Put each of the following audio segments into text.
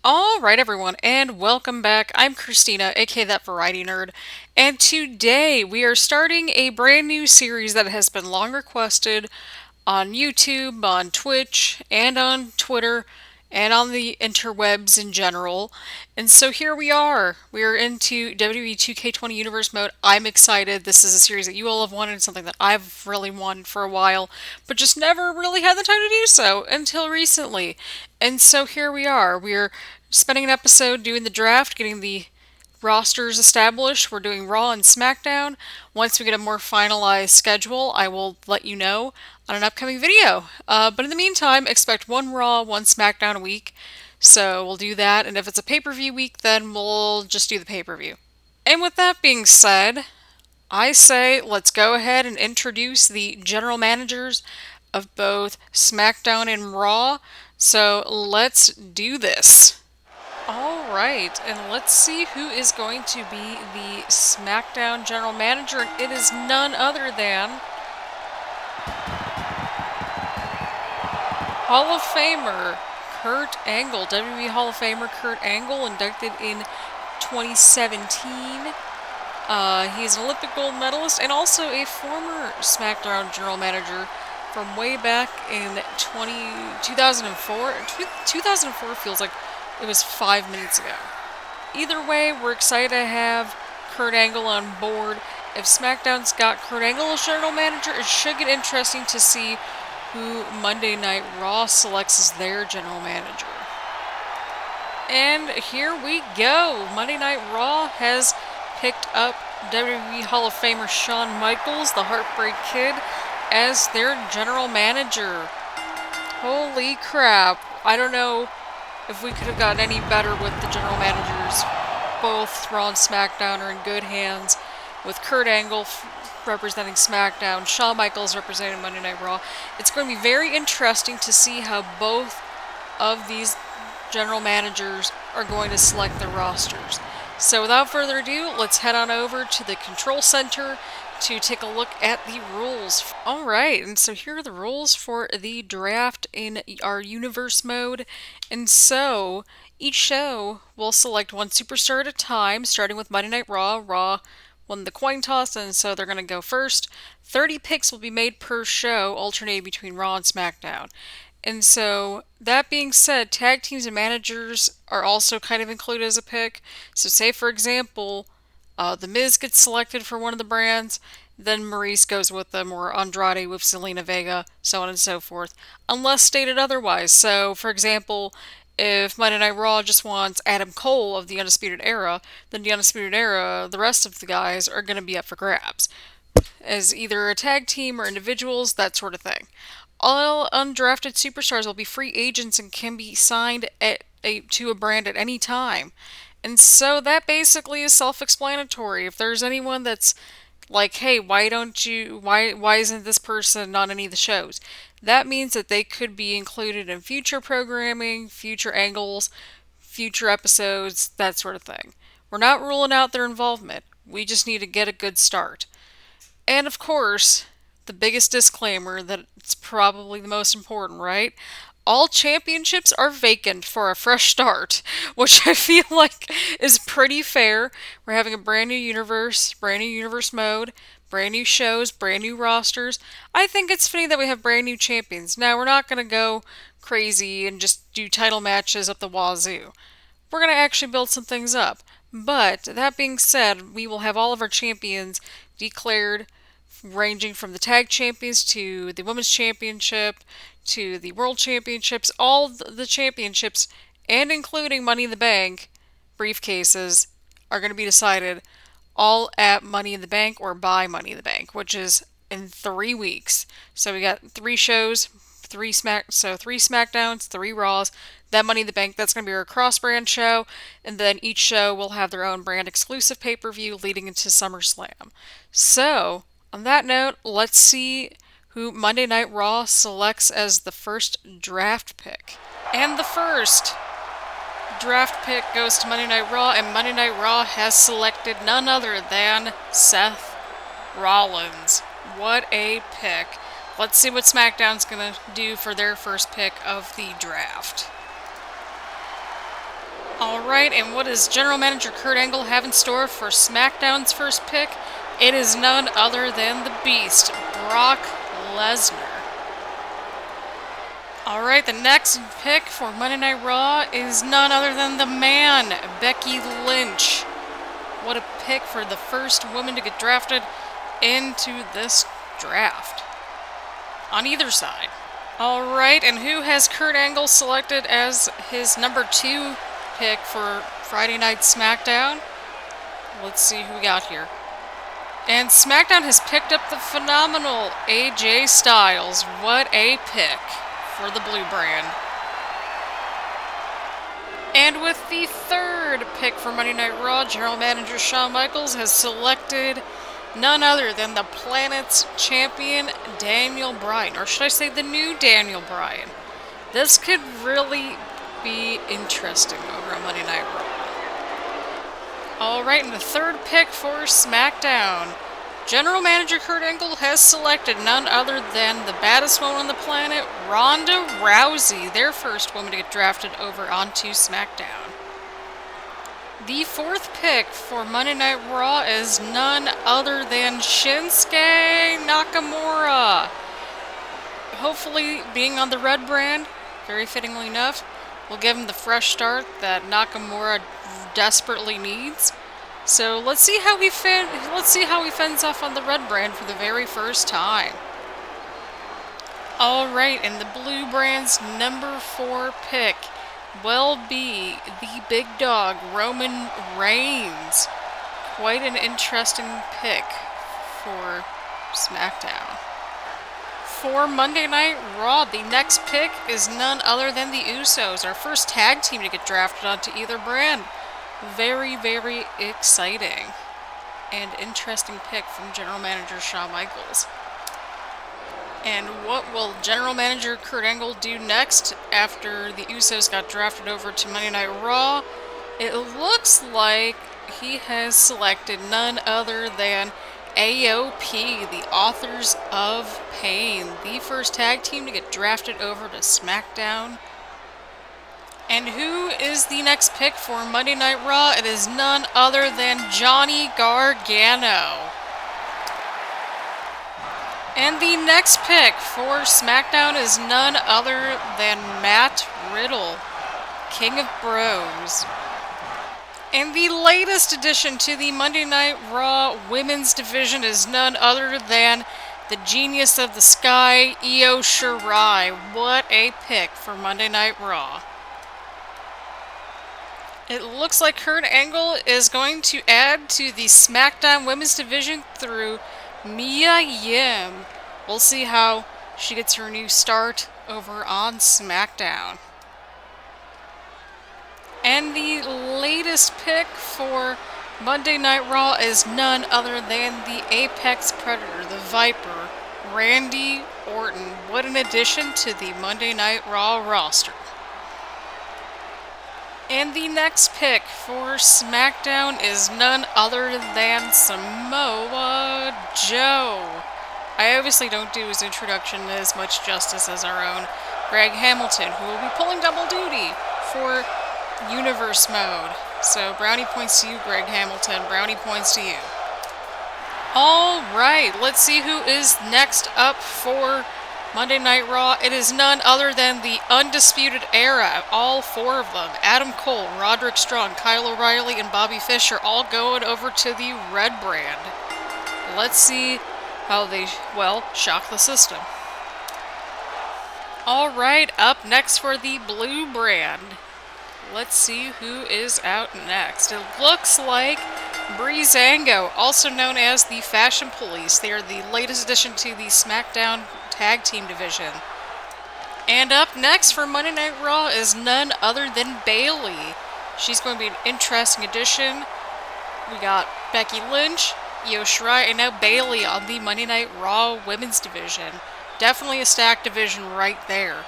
Alright everyone, and welcome back. I'm Christina, aka ThatVarietyNerd, and today we are starting a brand new series that has been long requested on YouTube, on Twitch, and on Twitter, and on the interwebs in general. And so here we are. We are into WWE 2K20 Universe mode. I'm excited. This is a series that you all have wanted, something that I've really wanted for a while, but just never really had the time to do so until recently. And so here we are. We're spending an episode doing the draft, getting the rosters established. We're doing Raw and SmackDown. Once we get a more finalized schedule, I will let you know on an upcoming video. But in the meantime, expect one Raw, one SmackDown a week. So we'll do that, and if it's a pay-per-view week, then we'll just do the pay-per-view. And with that being said, I say let's go ahead and introduce the general managers of both SmackDown and Raw. So let's do this. Alright, and let's see who is going to be the SmackDown General Manager, and it is none other than Hall of Famer Kurt Angle. WWE Hall of Famer Kurt Angle, inducted in 2017. He's an Olympic gold medalist and also a former SmackDown General Manager from way back in 2004. 2004 feels like it was 5 minutes ago. Either way, we're excited to have Kurt Angle on board. If SmackDown's got Kurt Angle as general manager, it should get interesting to see who Monday Night Raw selects as their general manager. And here we go. Monday Night Raw has picked up WWE Hall of Famer Shawn Michaels, the Heartbreak Kid, as their general manager. Holy crap. I don't know if we could have gotten any better with the general managers. Both Raw and SmackDown are in good hands, with Kurt Angle representing SmackDown, Shawn Michaels representing Monday Night Raw. It's going to be very interesting to see how both of these general managers are going to select their rosters. So without further ado, let's head on over to the control center to take a look at the rules. Alright, and so here are the rules for the draft in our universe mode. And so, each show will select one superstar at a time, starting with Monday Night Raw. Raw won the coin toss, and so they're going to go first. 30 picks will be made per show, alternating between Raw and SmackDown. And so, that being said, tag teams and managers are also kind of included as a pick. So say, for example, The Miz gets selected for one of the brands, then Maurice goes with them, or Andrade with Zelina Vega, so on and so forth, unless stated otherwise. So, for example, if Monday Night Raw just wants Adam Cole of the Undisputed Era, then the Undisputed Era, the rest of the guys, are going to be up for grabs as either a tag team or individuals, that sort of thing. All undrafted superstars will be free agents and can be signed to a brand at any time. And so that basically is self-explanatory. If there's anyone that's like, hey, why isn't this person on any of the shows? That means that they could be included in future programming, future angles, future episodes, that sort of thing. We're not ruling out their involvement. We just need to get a good start. And of course, the biggest disclaimer that it's probably the most important, right? All championships are vacant for a fresh start, which I feel like is pretty fair. We're having a brand new universe mode, brand new shows, brand new rosters. I think it's fitting that we have brand new champions. Now, we're not going to go crazy and just do title matches up the wazoo. We're going to actually build some things up. But, that being said, we will have all of our champions declared, ranging from the tag champions to the women's championship to the world championships, all the championships, and including Money in the Bank briefcases, are going to be decided all at Money in the Bank or by Money in the Bank, which is in 3 weeks. So we got 3 shows, three SmackDowns, 3 Raws. That Money in the Bank, that's going to be our cross-brand show, and then each show will have their own brand exclusive pay-per-view leading into SummerSlam. So, on that note, let's see who Monday Night Raw selects as the first draft pick. And the first draft pick goes to Monday Night Raw, and Monday Night Raw has selected none other than Seth Rollins. What a pick. Let's see what SmackDown's going to do for their first pick of the draft. Alright, and what does General Manager Kurt Angle have in store for SmackDown's first pick? It is none other than the Beast, Brock Lesnar. Alright, the next pick for Monday Night Raw is none other than the man, Becky Lynch. What a pick for the first woman to get drafted into this draft. On either side. Alright, and who has Kurt Angle selected as his number 2 pick for Friday Night SmackDown? Let's see who we got here. And SmackDown has picked up the phenomenal AJ Styles. What a pick for the blue brand. And with the third pick for Monday Night Raw, General Manager Shawn Michaels has selected none other than the Planet's champion, Daniel Bryan. Or should I say the new Daniel Bryan. This could really be interesting over on Monday Night Raw. Alright, and the third pick for SmackDown. General Manager Kurt Angle has selected none other than the baddest woman on the planet, Ronda Rousey, their first woman to get drafted over onto SmackDown. The fourth pick for Monday Night Raw is none other than Shinsuke Nakamura. Hopefully, being on the red brand, very fittingly enough, will give him the fresh start that Nakamura desperately needs. So let's see how he fends off on the red brand for the very first time. Alright, and the blue brand's number 4 pick will be the big dog, Roman Reigns. Quite an interesting pick for SmackDown. For Monday Night Raw, the next pick is none other than the Usos, our first tag team to get drafted onto either brand. Very, very exciting and interesting pick from General Manager Shawn Michaels. And what will General Manager Kurt Angle do next after the Usos got drafted over to Monday Night Raw? It looks like he has selected none other than AOP, the Authors of Pain, the first tag team to get drafted over to SmackDown. And who is the next pick for Monday Night Raw? It is none other than Johnny Gargano. And the next pick for SmackDown is none other than Matt Riddle, King of Bros. And the latest addition to the Monday Night Raw women's division is none other than the Genius of the Sky, Io Shirai. What a pick for Monday Night Raw. It looks like Kurt Angle is going to add to the SmackDown women's division through Mia Yim. We'll see how she gets her new start over on SmackDown. And the latest pick for Monday Night Raw is none other than the Apex Predator, the Viper, Randy Orton. What an addition to the Monday Night Raw roster. And the next pick for SmackDown is none other than Samoa Joe. I obviously don't do his introduction as much justice as our own Greg Hamilton, who will be pulling double duty for Universe Mode. So brownie points to you, Greg Hamilton. Brownie points to you. Alright, let's see who is next up for Monday Night Raw. It is none other than the Undisputed Era. All 4 of them. Adam Cole, Roderick Strong, Kyle O'Reilly, and Bobby Fish are all going over to the red brand. Let's see how they, well, shock the system. Alright, up next for the blue brand. Let's see who is out next. It looks like Breezango, also known as the Fashion Police. They are the latest addition to the SmackDown Tag Team division. And up next for Monday Night Raw is none other than Bayley. She's going to be an interesting addition. We got Becky Lynch, Io Shirai, and now Bayley on the Monday Night Raw women's division. Definitely a stacked division right there.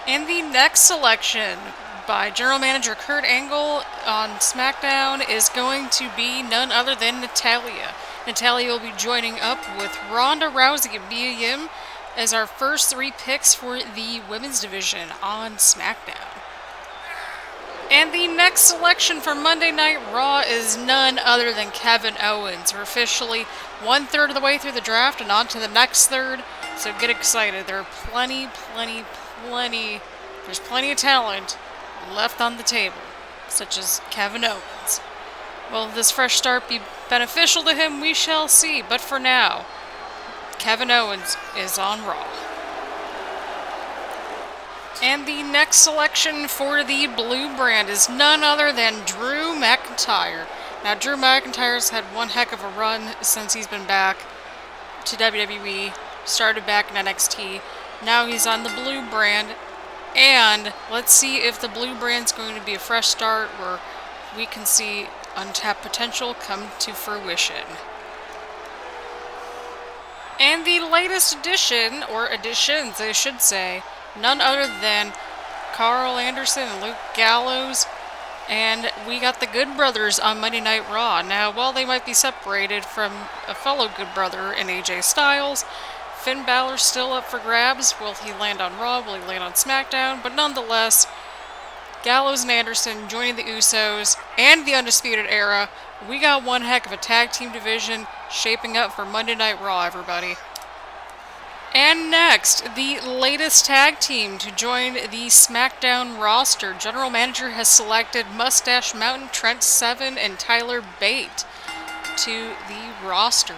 And the next selection by General Manager Kurt Angle on SmackDown is going to be none other than Natalya. Natalya will be joining up with Ronda Rousey and Mia Yim as our first 3 picks for the women's division on SmackDown. And the next selection for Monday Night Raw is none other than Kevin Owens. We're officially 1/3 of the way through the draft and on to the next third. So get excited. There are there's plenty of talent left on the table, such as Kevin Owens. Will this fresh start be beneficial to him? We shall see. But for now, Kevin Owens is on Raw. And the next selection for the blue brand is none other than Drew McIntyre. Now, Drew McIntyre's had one heck of a run since he's been back to WWE, started back in NXT. Now he's on the blue brand, and let's see if the blue brand's going to be a fresh start where we can see untapped potential come to fruition. And the latest addition, or additions I should say, none other than Carl Anderson and Luke Gallows. And we got the Good Brothers on Monday Night Raw. Now, while they might be separated from a fellow Good Brother in AJ Styles, Finn Balor's still up for grabs. Will he land on Raw? Will he land on SmackDown? But nonetheless, Gallows and Anderson joining the Usos and the Undisputed Era. We got one heck of a tag team division shaping up for Monday Night Raw, everybody. And next, the latest tag team to join the SmackDown roster. General Manager has selected Mustache Mountain, Trent Seven, and Tyler Bate to the roster.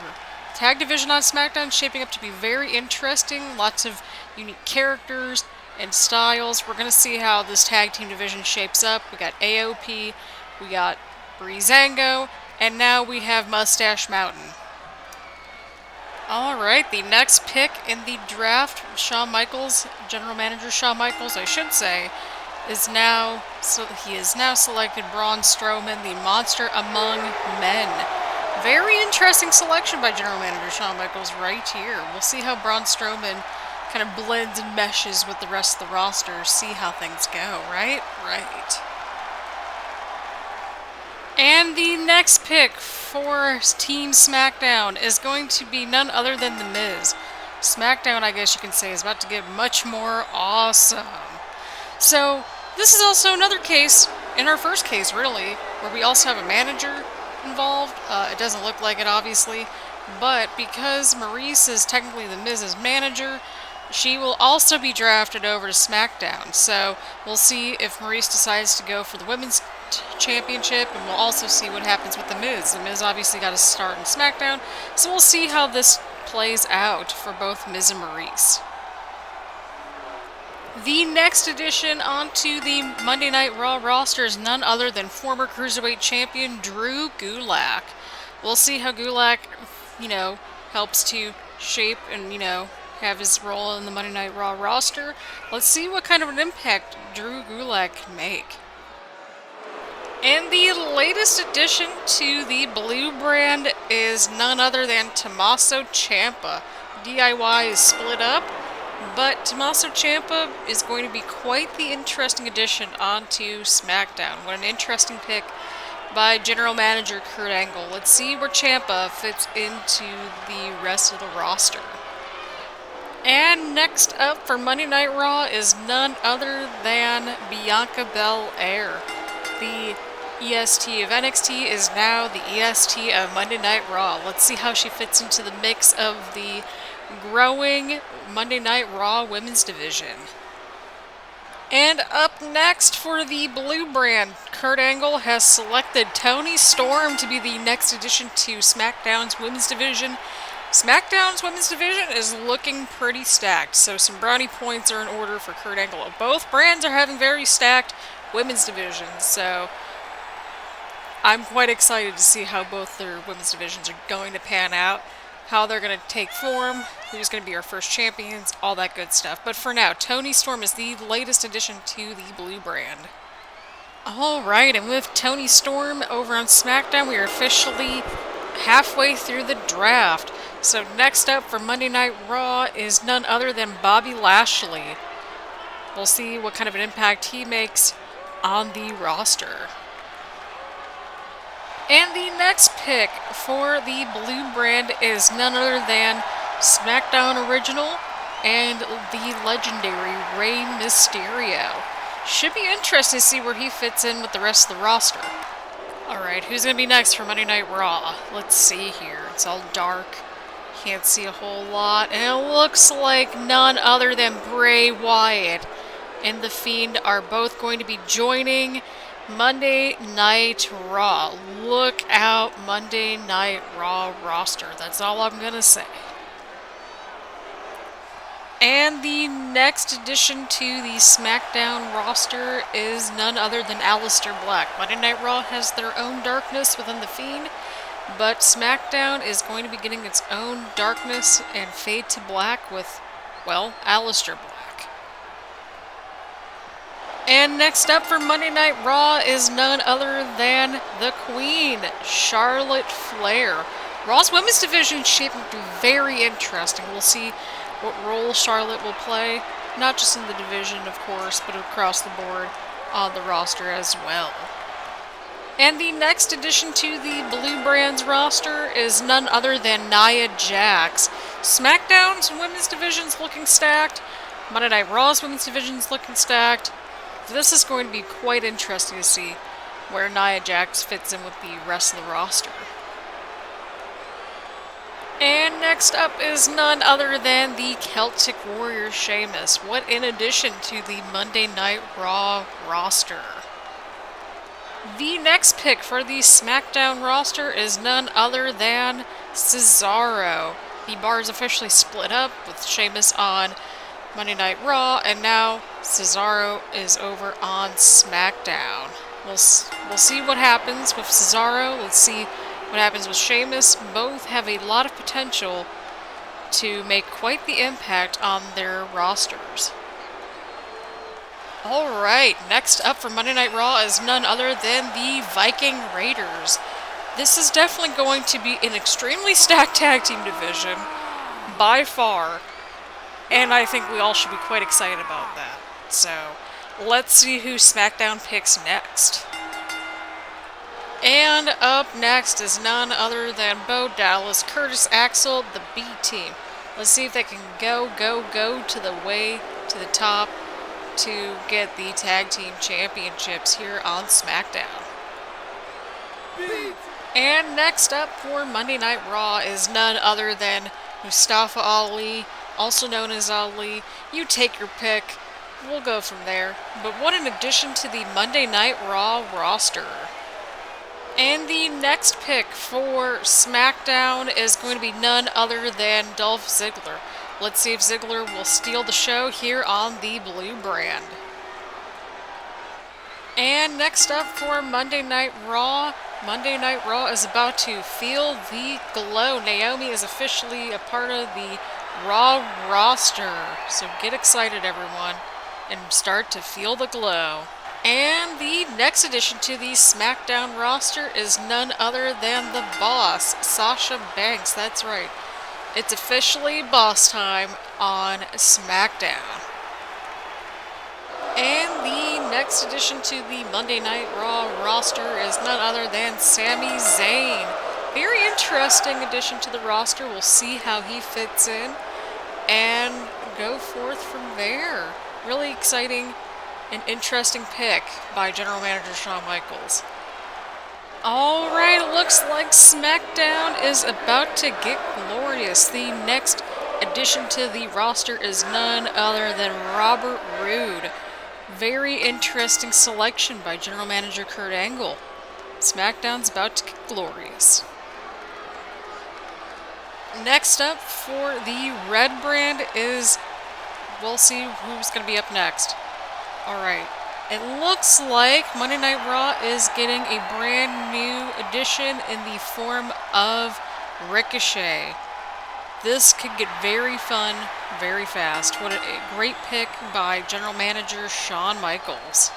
Tag division on SmackDown shaping up to be very interesting. Lots of unique characters and styles. We're going to see how this tag team division shapes up. We got AOP, we got Breezango, and now we have Mustache Mountain. Alright, the next pick in the draft, Shawn Michaels, General Manager Shawn Michaels, I should say, is now selected Braun Strowman, the Monster Among Men. Very interesting selection by General Manager Shawn Michaels right here. We'll see how Braun Strowman kind of blends and meshes with the rest of the roster, see how things go, right? Right. And the next pick for Team SmackDown is going to be none other than The Miz. SmackDown, I guess you can say, is about to get much more awesome. So, this is also another case, in our first case really, where we also have a manager involved. It doesn't look like it, obviously, but because Maurice is technically The Miz's manager, she will also be drafted over to SmackDown. So, we'll see if Maurice decides to go for the Women's Championship, and we'll also see what happens with The Miz. The Miz obviously got a start in SmackDown, so we'll see how this plays out for both Miz and Maurice. The next addition onto the Monday Night Raw roster is none other than former Cruiserweight Champion Drew Gulak. We'll see how Gulak, helps to shape and, have his role in the Monday Night Raw roster. Let's see what kind of an impact Drew Gulak can make. And the latest addition to the blue brand is none other than Tommaso Ciampa. DIY is split up, but Tommaso Ciampa is going to be quite the interesting addition onto SmackDown. What an interesting pick by General Manager Kurt Angle. Let's see where Ciampa fits into the rest of the roster. And next up for Monday Night Raw is none other than Bianca Belair. The EST of NXT is now the EST of Monday Night Raw. Let's see how she fits into the mix of the growing Monday Night Raw women's division. And up next for the blue brand, Kurt Angle has selected Toni Storm to be the next addition to SmackDown's women's division. SmackDown's women's division is looking pretty stacked, so some brownie points are in order for Kurt Angle. Both brands are having very stacked women's divisions, so I'm quite excited to see how both their women's divisions are going to pan out, how they're going to take form, who's going to be our first champions, all that good stuff. But for now, Toni Storm is the latest addition to the blue brand. Alright, and with Toni Storm over on SmackDown, we are officially halfway through the draft. So next up for Monday Night Raw is none other than Bobby Lashley. We'll see what kind of an impact he makes on the roster. And the next pick for the blue brand is none other than SmackDown Original and the legendary Rey Mysterio. Should be interesting to see where he fits in with the rest of the roster. Alright, who's going to be next for Monday Night Raw? Let's see here. It's all dark. Can't see a whole lot. And it looks like none other than Bray Wyatt and The Fiend are both going to be joining Monday Night Raw. Look out, Monday Night Raw roster. That's all I'm going to say. And the next addition to the SmackDown roster is none other than Aleister Black. Monday Night Raw has their own darkness within The Fiend, but SmackDown is going to be getting its own darkness and fade to black with, well, Aleister Black. And next up for Monday Night Raw is none other than the Queen, Charlotte Flair. Raw's women's division is shaping up to be very interesting. We'll see what role Charlotte will play, not just in the division, of course, but across the board on the roster as well. And the next addition to the Blue Brands roster is none other than Nia Jax. SmackDown's women's division's looking stacked. Monday Night Raw's women's division's looking stacked. This is going to be quite interesting to see where Nia Jax fits in with the rest of the roster. And next up is none other than the Celtic Warrior Sheamus. What in addition to the Monday Night Raw roster? The next pick for the SmackDown roster is none other than Cesaro. The bar is officially split up with Sheamus on Monday Night Raw, and now Cesaro is over on SmackDown. We'll see what happens with Cesaro. Let's see what happens with Sheamus. Both have a lot of potential to make quite the impact on their rosters. Alright, next up for Monday Night Raw is none other than the Viking Raiders. This is definitely going to be an extremely stacked tag team division, by far, and I think we all should be quite excited about that. So, let's see who SmackDown picks next. And up next is none other than Bo Dallas, Curtis Axel, the B Team. Let's see if they can go to the way to the top to get the Tag Team Championships here on SmackDown. And next up for Monday Night Raw is none other than Mustafa Ali, also known as Ali. You take your pick. We'll go from there. But what an addition to the Monday Night Raw roster. And the next pick for SmackDown is going to be none other than Dolph Ziggler. Let's see if Ziggler will steal the show here on the Blue Brand. And next up for Monday Night Raw is about to feel the glow. Naomi is officially a part of the Raw roster. So get excited, everyone, and start to feel the glow. And the next addition to the SmackDown roster is none other than the boss, Sasha Banks. That's right. It's officially boss time on SmackDown. And the next addition to the Monday Night Raw roster is none other than Sami Zayn. Very interesting addition to the roster. We'll see how he fits in and go forth from there. Really exciting and interesting pick by General Manager Shawn Michaels. Alright, it looks like SmackDown is about to get glorious. The next addition to the roster is none other than Robert Roode. Very interesting selection by General Manager Kurt Angle. SmackDown's about to get glorious. Next up for the Red Brand is, we'll see who's going to be up next. Alright, it looks like Monday Night Raw is getting a brand new addition in the form of Ricochet. This could get very fun very fast. What a great pick by General Manager Shawn Michaels.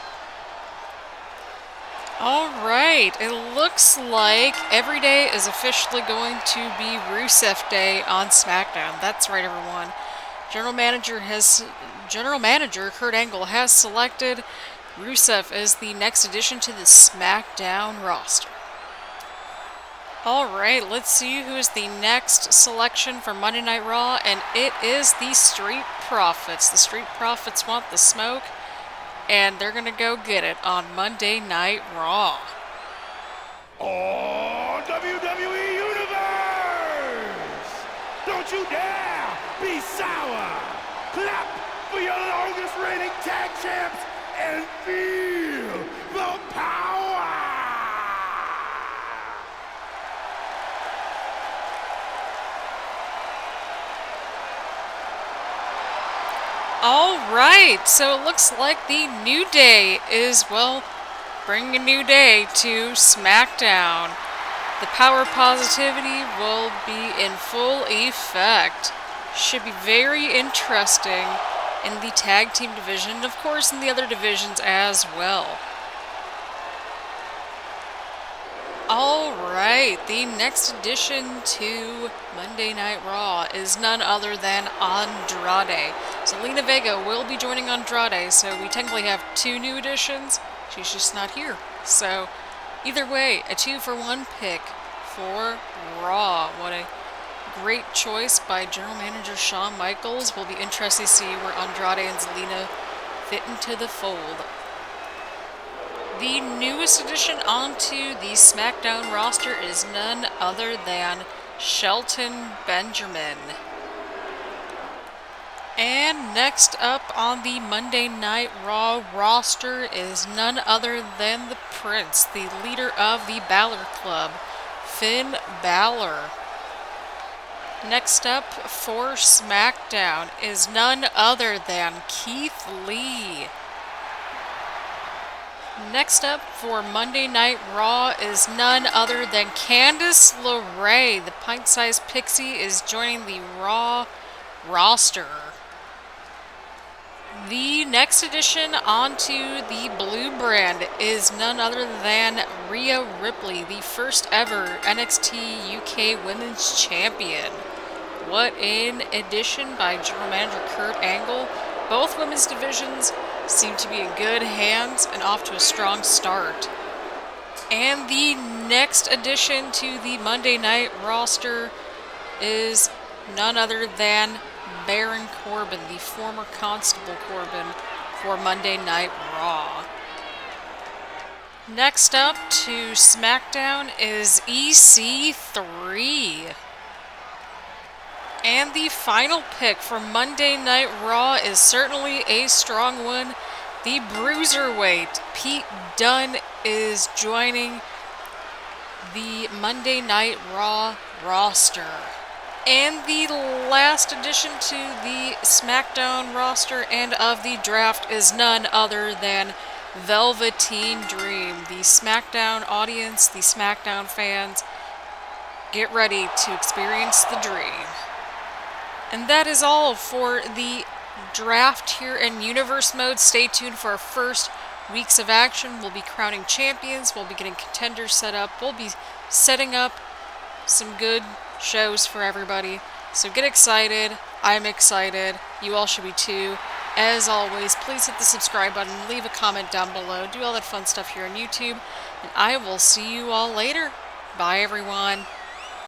Alright, it looks like every day is officially going to be Rusev Day on SmackDown. That's right, everyone. General Manager Kurt Angle has selected Rusev as the next addition to the SmackDown roster. Alright, let's see who is the next selection for Monday Night Raw, and it is the Street Profits. The Street Profits want the smoke, and they're gonna go get it on Monday Night Raw. Oh, WWE Universe! Don't you dare be sour! Clap for your longest reigning tag champs and feel the power! Alright, so it looks like the New Day is, well, bringing a new day to SmackDown. The power positivity will be in full effect. Should be very interesting in the tag team division, and of course in the other divisions as well. Alright, the next addition to Monday Night Raw is none other than Andrade. Zelina Vega will be joining Andrade, so we technically have two new additions. She's just not here. So, either way, a 2-for-1 pick for Raw. What a great choice by General Manager Shawn Michaels. Will be interesting to see where Andrade and Zelina fit into the fold. The newest addition onto the SmackDown roster is none other than Shelton Benjamin. And next up on the Monday Night Raw roster is none other than the Prince, the leader of the Balor Club, Finn Balor. Next up for SmackDown is none other than Keith Lee. Next up for Monday Night Raw is none other than Candice LeRae. The pint-sized pixie is joining the Raw roster. The next addition onto the blue brand is none other than Rhea Ripley, the first ever NXT UK Women's Champion. What an addition by General Manager Kurt Angle. Both women's divisions seem to be in good hands and off to a strong start. And the next addition to the Monday Night roster is none other than Baron Corbin, the former Constable Corbin, for Monday Night Raw. Next up to SmackDown is EC3. And the final pick for Monday Night Raw is certainly a strong one. The Bruiserweight, Pete Dunne, is joining the Monday Night Raw roster. And the last addition to the SmackDown roster and of the draft is none other than Velveteen Dream. The SmackDown audience, the SmackDown fans, get ready to experience the dream. And that is all for the draft here in Universe Mode. Stay tuned for our first weeks of action. We'll be crowning champions. We'll be getting contenders set up. We'll be setting up some good shows for everybody. So get excited. I'm excited. You all should be too. As always, please hit the subscribe button. Leave a comment down below. Do all that fun stuff here on YouTube. And I will see you all later. Bye, everyone.